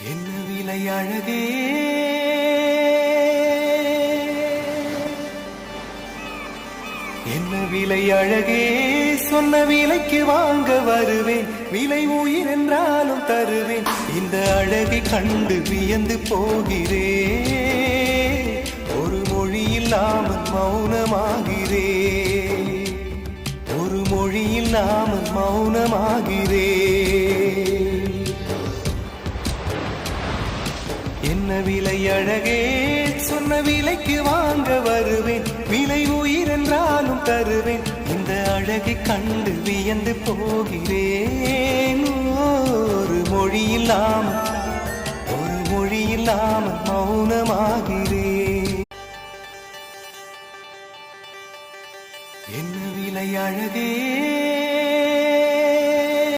என்ன விலை அழகே, என்ன விலை அழகே, சொன்ன விலைக்கு வாங்க வருவேன். விலை உயிர் என்றாலும் தருவேன். இந்த அழகை கண்டு வியந்து போகிறேன். ஒரு மொழி இல்லாமல் மௌனமாகிறேன். ஒரு மொழி இல்லாமல் மௌனமாகிறேன். என்ன விலை அழகே, சொன்ன விலைக்கு வாங்க வருவேன். விலை உயிர் என்றாலும் தருவேன். இந்த அழகை கண்டு வியந்து போகிறேன். ஒரு மொழி இல்லாமல் மௌனமாகிறேன்.